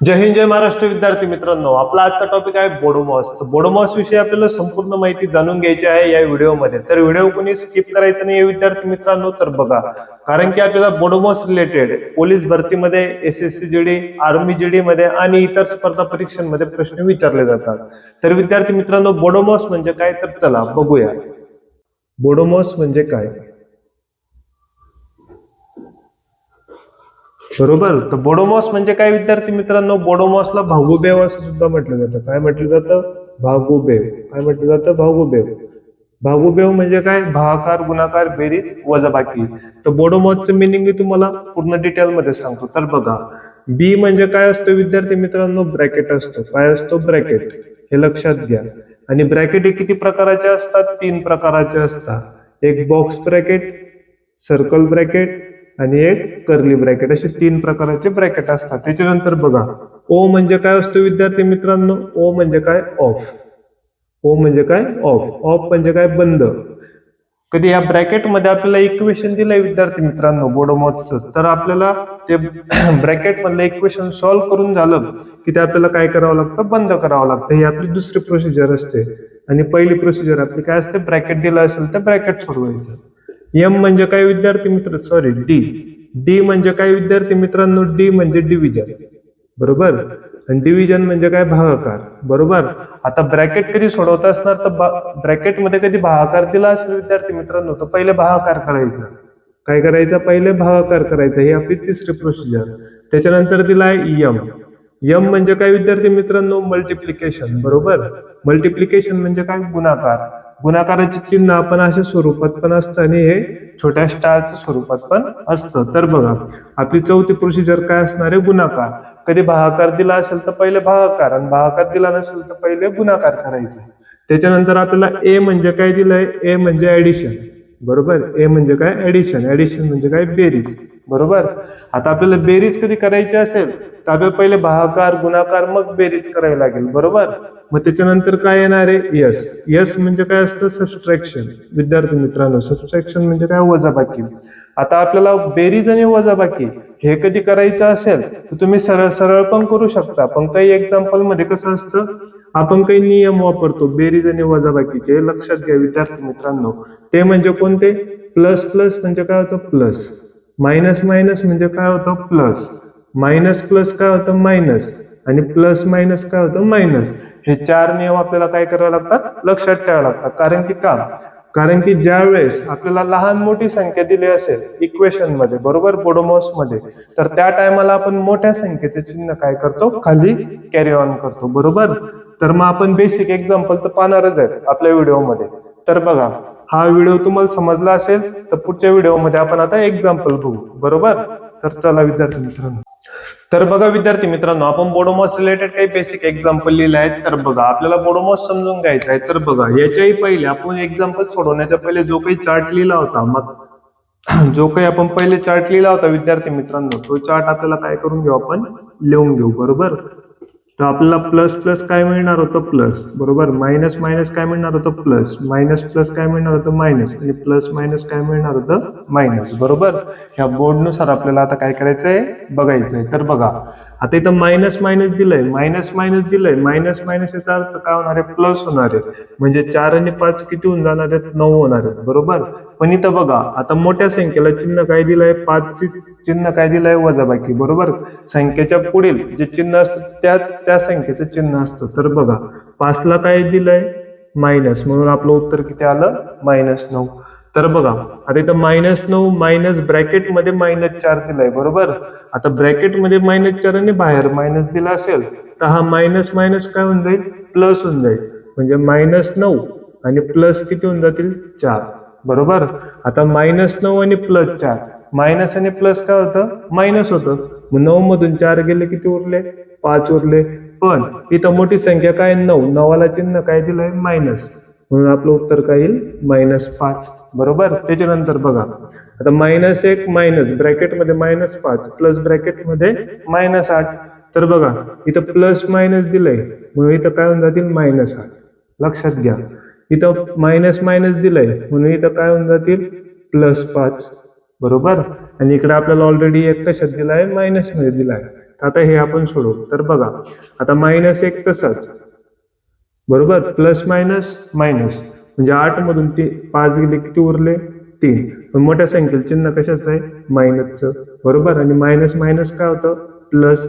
जय हिंद जय महाराष्ट्र विद्यार्थी मित्रांनो, आपला आजचा टॉपिक आहे बोडोमॉस. तर बोडोमॉस विषयी आपल्याला संपूर्ण माहिती जाणून घ्यायची आहे या व्हिडिओमध्ये. तर व्हिडिओ कोणी स्किप करायचं नाही विद्यार्थी मित्रांनो, तर बघा. कारण की आपल्याला बोडोमॉस रिलेटेड पोलीस भरतीमध्ये, एसएससी जीडी, आर्मी जीडी मध्ये आणि इतर स्पर्धा परीक्षांमध्ये प्रश्न विचारले जातात. तर विद्यार्थी मित्रांनो, बोडोमॉस म्हणजे काय, तर चला बघूया. बोडोमॉस म्हणजे काय. बरोबर. तर बोडोमॉस म्हणजे काय विद्यार्थी मित्रांनो, बोडोमॉसला भागुबेव असं सुद्धा म्हटलं जातं. काय म्हटलं जातं? भागुबेव. काय म्हटलं जातं? भागुबेव. भागुबेव म्हणजे काय? भागाकार, गुणाकार, बेरीज, वजाबाकी. तर बोडोमॉसचं मिनिंग मी तुम्हाला पूर्ण डिटेलमध्ये सांगतो. तर बघा, बी म्हणजे काय असतं विद्यार्थी मित्रांनो? ब्रॅकेट असतो. काय असतो? ब्रॅकेट. हे लक्षात घ्या. आणि ब्रॅकेट हे किती प्रकारचे असतात? 3 प्रकारचे असतात. एक बॉक्स ब्रॅकेट, सर्कल ब्रॅकेट आणि एक कर्ली ब्रॅकेट, असे 3 प्रकारचे ब्रॅकेट असतात. त्याच्यानंतर बघा, ओ म्हणजे काय असतो विद्यार्थी मित्रांनो? ओ म्हणजे काय? ऑफ. ओ म्हणजे काय? ऑफ. ऑफ म्हणजे काय? बंद. कधी या ब्रॅकेटमध्ये आपल्याला इक्वेशन दिलंय विद्यार्थी मित्रांनो बोडोमॉसचं, तर आपल्याला ते ब्रॅकेट मधलं इक्वेशन सॉल्व्ह करून झालं की ते आपल्याला काय करावं लागतं? बंद करावं लागतं. ही आपली दुसरी प्रोसिजर असते. आणि पहिली प्रोसिजर आपली काय असते? ब्रॅकेट दिलं असेल तर ब्रॅकेट सोडवायचं. एम म्हणजे काय विद्यार्थी मित्र? Sorry, D. डी म्हणजे काय विद्यार्थी मित्रांनो? डी म्हणजे डिव्हिजन. बरोबर. आणि डिव्हिजन म्हणजे काय? भागाकार. बरोबर. आता ब्रॅकेट कधी सोडवत असणार तर ब्रॅकेट मध्ये कधी भागाकार दिला असेल विद्यार्थी मित्रांनो, तर पहिले भागाकार करायचा. काय करायचं? पहिले भागाकार करायचा. ही आपली तिसरी प्रोसिजर. त्याच्यानंतर दिला आहे यम. यम म्हणजे काय विद्यार्थी मित्रांनो? मल्टिप्लिकेशन. बरोबर. मल्टिप्लिकेशन म्हणजे काय? गुणाकार. गुणाकाराचे चिन्ह आपण अशा स्वरूपात पण असतं आणि हे छोट्या स्टारच्या स्वरूपात पण असतं. तर बघा, आपली चौथी प्रोसिजर काय असणार आहे? गुणाकार. कधी भागाकार दिला असेल तर पहिले भागाकार, आणि भागाकार दिला नसेल तर पहिले गुणाकार करायचा. त्याच्यानंतर आपल्याला ए म्हणजे काय दिलंय? ए म्हणजे ऍडिशन. बरोबर. ए म्हणजे काय? ऍडिशन. ऍडिशन म्हणजे काय? बेरीज. बरोबर. आता आपल्याला बेरीज कधी करायची असेल तर आपल्याला पहिले भागाकार, गुणाकार, मग बेरीज करावी लागेल. बरोबर. मग त्याच्यानंतर काय येणार आहे? यस. यस म्हणजे काय असतं? सबस्ट्रॅक्शन. विद्यार्थी मित्रांनो, सबस्ट्रॅक्शन म्हणजे काय? वजाबाकी. आता आपल्याला बेरीज आणि वजाबाकी हे कधी करायचं असेल तर तुम्ही सरळ सरळ पण करू शकता, पण काही एक्झाम्पल मध्ये कसं असतं, आपण काही नियम वापरतो बेरीज आणि वजाबाकीचे. लक्षात घ्या विद्यार्थी मित्रांनो. ते म्हणजे कोणते? प्लस प्लस म्हणजे काय होतं? प्लस. मायनस मायनस म्हणजे काय होतं? प्लस. मायनस प्लस काय होतं? मायनस. आणि प्लस मायनस काय होतं? मायनस. हे 4 नियम आपल्याला काय करावे लागतात? लक्षात ठेवावे लागतात. कारण की ज्या वेळेस आपल्याला लहान मोठी संख्या दिली असेल इक्वेशन मध्ये, बरोबर, बोडोमॉस मध्ये, तर त्या टायमाला आपण मोठ्या संख्येचे चिन्ह काय करतो? खाली कॅरी ऑन करतो. बरोबर. तर मग आपण बेसिक एक्झाम्पल तर पाहणारच आहेत आपल्या व्हिडिओमध्ये. तर बघा, हा व्हिडिओ तुम्हाला समजला असेल तर पुढच्या व्हिडिओमध्ये आपण आता एक्झाम्पल बघू. बरोबर. तर चला विद्यार्थी मित्रांनो. तर बघा विद्यार्थी मित्रांनो, आपण बोडोमॉस रिलेटेड काही बेसिक एक्झाम्पल लिहिले आहेत. तर बघा, आपल्याला बोडोमॉस समजून घ्यायचा आहे. तर बघा, याच्याही पहिले आपण एक्झाम्पल सोडवण्याच्या पहिले जो काही चार्ट लिहिला होता, मग जो काही आपण पहिले चार्ट लिहिला होता विद्यार्थी मित्रांनो, तो चार्ट आपल्याला काय करून घेऊ? आपण लिहून घेऊ. बरोबर. तर आपल्याला प्लस प्लस काय मिळणार होतं? प्लस. बरोबर. मायनस मायनस काय मिळणार होतं? प्लस. मायनस प्लस काय मिळणार होतं? मायनस. आणि प्लस मायनस काय मिळणार होतं? मायनस. बरोबर. ह्या बोर्डनुसार आपल्याला आता काय करायचंय? बघायचंय. तर बघा, आता इथं मायनस मायनस दिलंय, मायनस मायनस दिलंय, मायनस मायनस याचा अर्थ काय होणार आहे? प्लस होणार आहे. म्हणजे 4 आणि 5 किती होऊन जाणार आहेत? 9 होणार आहेत. बरोबर. पण इथं बघा, आता मोठ्या संख्येला चिन्ह काय दिलंय? 5 चिन्ह काय दिलंय? वजाबाकी. बरोबर. संख्येच्या पुढील जे चिन्ह असतं त्या संख्येचं चिन्ह असतं. तर बघा, 5 ला काय दिलंय? मायनस. म्हणून आपलं उत्तर किती आलं? -9. तर बघा, आता इथं -9 मायनस ब्रॅकेट मध्ये -4 दिलाय. बरोबर. आता ब्रॅकेट मध्ये -4 आणि बाहेर मायनस दिला असेल तर हा मायनस मायनस काय होऊन जाईल? प्लस होऊन जाईल. म्हणजे -9 आणि प्लस किती होऊन जातील? 4. बरोबर. आता -9 आणि +4, मायनस आणि प्लस काय होतं? मायनस होतं. मग 9 मधून 4 गेले, किती उरले? 5 उरले. पण इथं मोठी संख्या काय? 9. 9 चिन्ह काय दिलंय? मायनस. म्हणून आपलं उत्तर काय येईल? -5. बरोबर. त्याच्यानंतर बघा, आता -1 मायनस ब्रॅकेटमध्ये -5 प्लस ब्रॅकेटमध्ये -8. तर बघा, इथं प्लस मायनस दिलंय म्हणून इथं काय होऊन जातील? -8. लक्षात घ्या. इथं मायनस मायनस दिलंय म्हणून इथं काय होऊन जातील? +5. बरोबर. आणि इकडे आपल्याला ऑलरेडी एक कशात दिलाय? मायनस मध्ये दिलाय. आता हे आपण सोडवू. तर बघा आता -1 तसंच, बरोबर, प्लस मायनस मायनस म्हणजे 8 मधून 5 गेले किती उरले 3. पण मोठ्या संख्येला चिन्ह कशाचं आहे मायनसचं, बरोबर. आणि मायनस मायनस काय होतं प्लस,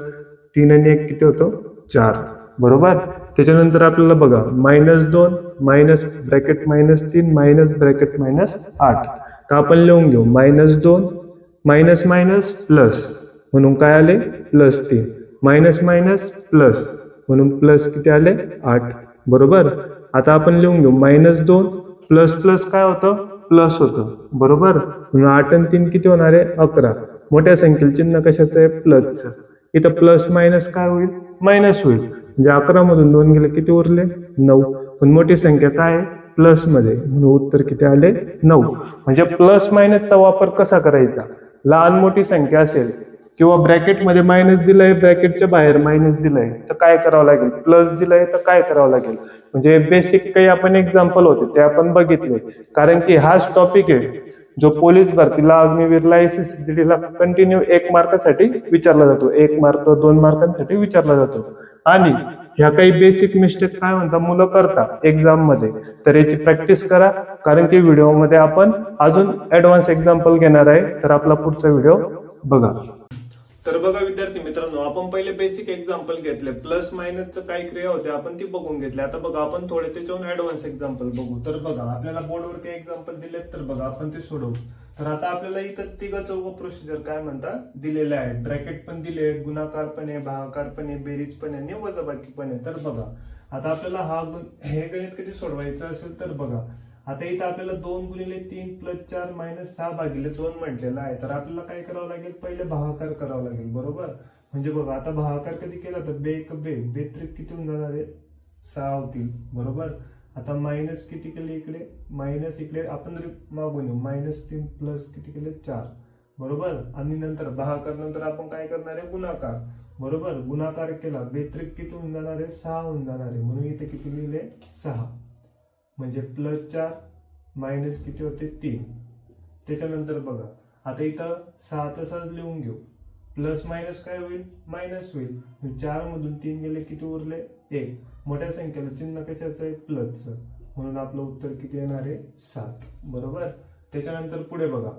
3 आणि 1 किती होतं 4, बरोबर. त्याच्यानंतर आपल्याला बघा -2 मायनस ब्रॅकेट -3 मायनस ब्रॅकेट -8. तर आपण लिहून घेऊ -2 मायनस मायनस प्लस म्हणून काय आले +3, मायनस मायनस प्लस म्हणून प्लस किती आले 8, बरोबर. आता आपण लिहून घेऊ -2 प्लस प्लस काय होतं प्लस होतं, बरोबर. म्हणून 8 आणि 3 किती होणार आहे 11. मोठ्या संख्येला चिन्ह कशाचं आहे प्लसचं. इथं प्लस मायनस काय होईल मायनस होईल. म्हणजे 11 मधून 2 गेले किती उरले 9. पण मोठी संख्या काय आहे प्लस मध्ये म्हणून उत्तर किती आले 9. म्हणजे प्लस मायनसचा वापर कसा करायचा, लहान मोठी संख्या असेल किंवा ब्रॅकेटमध्ये मायनस दिलंय ब्रॅकेटच्या बाहेर मायनस दिलंय तर काय करावं लागेल, प्लस दिलंय तर काय करावं लागेल. म्हणजे बेसिक काही आपण एक्झाम्पल होते ते आपण बघितले. कारण की हाच टॉपिक आहे जो पोलीस भरतीला, अग्निवीरला, SSCGD ला कंटिन्यू 1 मार्कासाठी विचारला जातो, 1 मार्क 2 मार्कांसाठी विचारला जातो. आणि ह्या काही बेसिक मिस्टेक काय म्हणतात मुलं करतात एक्झाम मध्ये, तर याची प्रॅक्टिस करा. कारण की व्हिडिओमध्ये आपण अजून ऍडव्हान्स एक्झाम्पल घेणार आहे, तर आपला पुढचा व्हिडिओ बघा. तर बघा विद्यार्थी मित्रांनो, आपण पहिले बेसिक एक्झाम्पल घेतले, प्लस मायनसचं काही क्रिया होते आपण ती बघून घेतली. आता बघा आपण थोडे त्याच्याहून ऍडव्हान्स एक्झाम्पल बघू. तर बघा आपल्याला बोर्डवर काही एक्झाम्पल दिलेत, तर बघा आपण ते सोडवू. तर आता आपल्याला इथं 3-4 प्रोसिजर काय म्हणतात दिलेले आहेत. ब्रॅकेट पण दिले, गुणाकार पण आहे, भागाकार पण आहे, बेरीज पण आहे आणि वजाबाकी पण आहे. तर बघा आता आपल्याला हे गणित कधी सोडवायचं असेल तर बघा आता इथं आपल्याला 2 गुणिले 3 प्लस 4 मायनस 6 भागिले 2 म्हटलेलं आहे. तर आपल्याला काय करावं लागेल, पहिले भागाकार करावं लागेल, बरोबर. म्हणजे बघा आता भागाकार कधी केला तर बे त्रिक किती होऊन जाणार आहे 6 होतील, बरोबर. आता मायनस किती केले इकडे, मायनस इकडे आपण मागून येऊ -3 प्लस किती केले 4, बरोबर. आणि नंतर भागाकार नंतर आपण काय करणार आहे गुणाकार, बरोबर. गुणाकार केला बेत्रिक किती होऊन जाणार आहे 6 होऊन जाणार आहे. म्हणून इथे किती लिहिले 6, म्हणजे +4 मायनस किती होते 3. त्याच्यानंतर बघा आता इथं 6 तसंच लिहून घेऊ, प्लस मायनस काय होईल मायनस होईल. 4 मधून 3 गेले किती उरले 1. मोठ्या संख्येला चिन्ह कशाचं आहे प्लसचं म्हणून आपलं उत्तर किती येणार आहे 7, बरोबर. त्याच्यानंतर पुढे बघा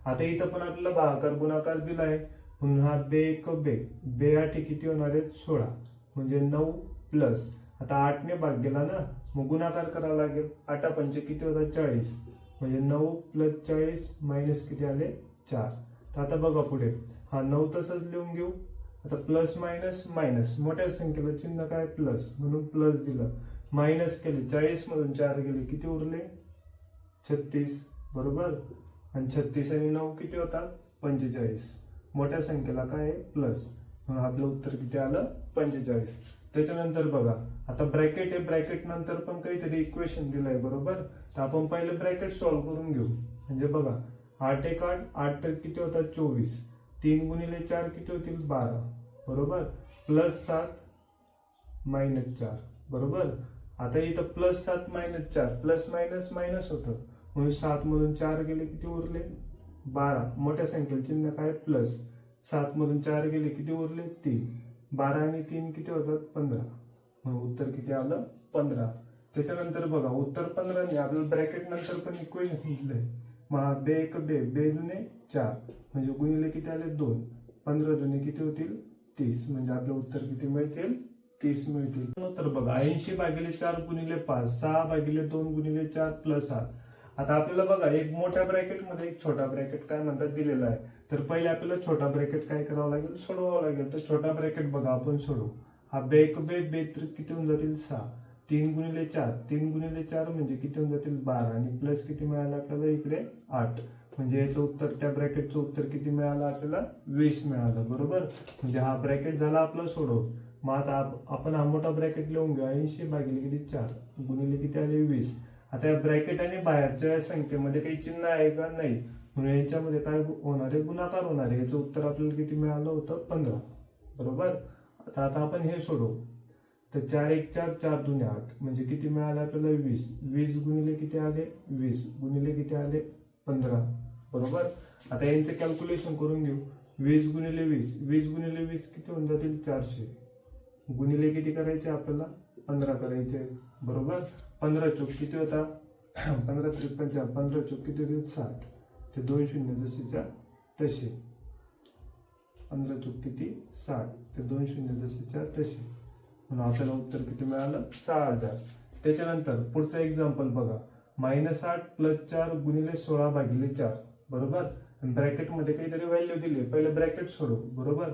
आता इथं पण आपल्याला भागाकार गुणाकार दिलाय म्हणून हा बे 8 किती होणार आहे 16 म्हणजे 9 प्लस आता 8 ने भाग गेला ना मग गुणाकार करावा लागेल. 8 पंचे किती होतात 40 म्हणजे 9 प्लस 40 मायनस किती आले 4. तर आता बघा पुढे हा 9 तसंच लिहून घेऊ. आता प्लस मायनस मायनस मोठ्या संख्येला चिन्ह काय प्लस म्हणून प्लस दिलं, मायनस केले 40 मधून 4 गेले किती उरले 36, बरोबर. आणि 36 आणि 9 किती होतात 45. मोठ्या संख्येला काय आहे प्लस म्हणून आपलं उत्तर किती आलं 45. त्याच्यानंतर बघा आता ब्रॅकेट आहे, ब्रॅकेट नंतर पण काहीतरी इक्वेशन दिलंय, बरोबर. तर आपण पहिले ब्रॅकेट सॉल्व्ह करून घेऊ. म्हणजे बघा 8 1 8 8 तर किती होतात 24, 3 गुणिले 4 किती होतील 12, बरोबर. +7 -4, बरोबर. आता इथं +7 -4 प्लस मायनस मायनस होतं म्हणून 7 मधून 4 गेले किती उरले 12. मोठ्या संख्येला चिन्ह काय प्लस, 7 मधून 4 गेले किती उरले 3. 12 आणि 3 किती होतात 15 म्हणून उत्तर किती आलं 15. त्याच्यानंतर बघा उत्तर 15 ने आपल्याला ब्रॅकेट नंतर पण इक्वेशन दिलंय. मग बे दुने 4 म्हणजे गुणिले किती आले 2, 15 दुने किती होतील 30 म्हणजे आपलं उत्तर किती मिळतील 30 मिळतील. तर बघा 80 भागिले 4 गुणिले 5, 6 भागिले 2 गुणिले 4 प्लस 8. आता आपल्याला बघा एक मोठ्या ब्रॅकेट मध्ये एक छोटा ब्रॅकेट काय म्हणतात दिलेला आहे. तर पहिले आपल्याला छोटा ब्रॅकेट काय करावं लागेल सोडवावं लागेल. तर छोटा ब्रॅकेट बघा आपण सोडवू. हा बे किती होऊन जातील 6, 3 गुणिले 4 म्हणजे किती होऊन जातील 12 आणि प्लस किती मिळालं आपल्याला इकडे 8 म्हणजे याचं उत्तर त्या ब्रॅकेटचं उत्तर किती मिळालं आपल्याला 20 मिळालं, बरोबर. म्हणजे हा ब्रॅकेट झाला आपला सोडव. मग आता आपण हा मोठा ब्रॅकेट लिहून घेऊ 80 भागिले किती 4 गुणिले किती आले 20. आता या ब्रॅकेट आणि बाहेरच्या संख्येमध्ये काही चिन्ह आहे का नाही म्हणून याच्यामध्ये काय होणार आहे गुणाकार होणार आहे. याचं उत्तर आपल्याला किती मिळालं होतं 15, बरोबर. आता आपण हे सोडवू. तर 4 1 4 4 2 8 म्हणजे किती मिळालं आपल्याला 20. 20 गुणिले किती आले 20 गुणिले किती आले 15, बरोबर. आता यांचं कॅल्क्युलेशन करून घेऊ. 20 गुणिले 20, 20 गुणिले 20 किती होऊन जातील 400, गुणिले किती करायचे आपल्याला 15 करायचे, बरोबर. 15 चोक किती होता 15 त्रिक 15 चोक किती होतील 60, ते 2 शून्य जसेच्या तसे, 15 चोक किती 60, ते 2 शून्य जसेच्या तसे, म्हणून आपल्याला उत्तर किती मिळालं 6000. त्याच्यानंतर पुढचं एक्झाम्पल बघा, -8 + 4 गुणिले 16 भागिले 4, बरोबर. ब्रॅकेटमध्ये काहीतरी व्हॅल्यू दिली, पहिले ब्रॅकेट सोडू, बरोबर.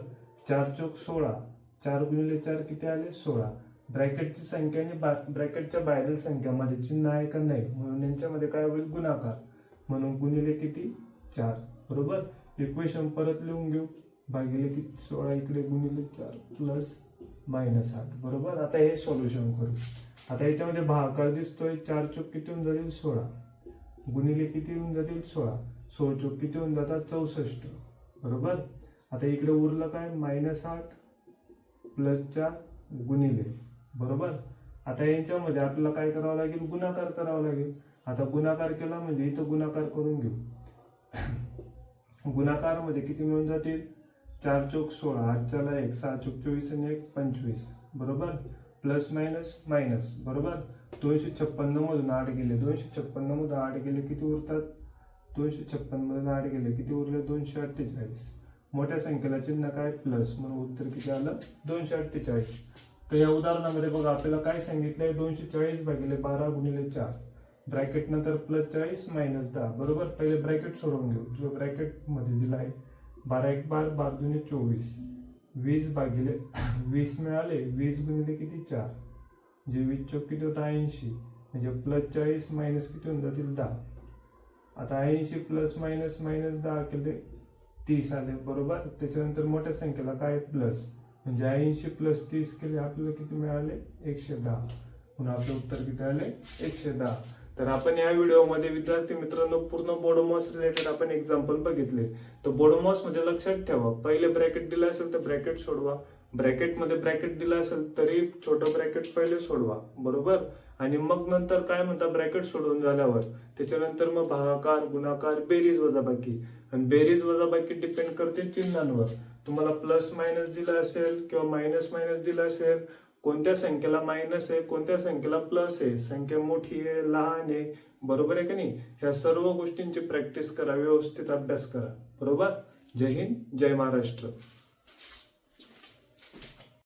4 चोक 16, 4 गुणिले 4 किती आले 16. ब्रॅकेटची संख्या आणि ब्रॅकेटच्या बाहेरील संख्यामध्ये चिन्ह आहे का नाही, म्हणून यांच्यामध्ये काय होईल गुणाकार, म्हणून गुणिले किती 4, बरोबर. इक्वेशन परत लिहून घेऊ, भागिले किती 16 इकडे गुणिले 4 प्लस -8, बरोबर. आता हे सोल्युशन करू. आता याच्यामध्ये भागाकार दिसतोय, 4 चोक किती होऊन जातील 16, गुणिले किती होऊन जातील 16, 16 चोक किती होऊन जातात 64, बरोबर. आता इकडे उरलं काय -8 + 4 गुणिले, बरोबर. आता यांच्यामध्ये आपल्याला काय करावं लागेल गुणाकार करावा लागेल. आता गुणाकार केला म्हणजे इथं गुणाकार करून घेऊ. गुणाकार मध्ये किती मिळून जातील 4 चोक 16, आजच्याला 1, 6 चोक 24 आणि 1 25, बरोबर. प्लस मायनस मायनस, बरोबर. 256 मधून 8 गेले, 256 मधून 8 गेले किती उरतात 256 मधून 8 गेले किती उरले 248. मोठ्या संख्येला चिन्ह काय प्लस, म्हणून उत्तर किती आलं 248. तर या उदाहरणामध्ये बघा आपल्याला काय सांगितलंय 240 भागिले 12 गुणिले 4, ब्रॅकेट नंतर +40 -10, बरोबर. पहिले ब्रॅकेट सोडून घेऊ, जो ब्रॅकेट मध्ये दिला आहे 12 1 12, 12 2 24, 20 भागिले 20 मिळाले, 20 गुणिले किती 4, म्हणजे 20 चोक किती होता 80, म्हणजे +40 मायनस किती होऊन जातील 10. आता 80 प्लस मायनस -10 केले 30 आले, बरोबर. त्याच्यानंतर मोठ्या संख्येला काय प्लस, म्हणजे 80 + 30 केले आपल्याला किती मिळाले 110, म्हणून आपलं उत्तर किती आले 110. तर आपण या व्हिडिओमध्ये विद्यार्थी मित्रांनो पूर्ण बोडोमॉस रिलेटेड आपण एक्झाम्पल बघितले. तर बोडोमॉस मध्ये लक्षात ठेवा, पहिले ब्रॅकेट दिला असेल तर ब्रॅकेट सोडवा, ब्रॅकेटमध्ये ब्रॅकेट दिला असेल तरी छोटं ब्रॅकेट पहिले सोडवा, बरोबर. आणि मग नंतर काय म्हणता ब्रॅकेट सोडून झाल्यावर त्याच्यानंतर मग भागाकार गुणाकार बेरीज वजाबाकी, आणि बेरीज वजाबाकी डिपेंड करते चिन्हांवर. तुम्हाला प्लस मायनस दिला असेल किंवा मायनस मायनस दिला असेल, कोणत्या संख्येला मायनस आहे कोणत्या संख्येला प्लस आहे, संख्या मोठी आहे लहान आहे, बरोबर आहे की नाही. ह्या सर्व गोष्टींची प्रॅक्टिस करा, व्यवस्थित अभ्यास करा, बरोबर. जय हिंद, जय महाराष्ट्र.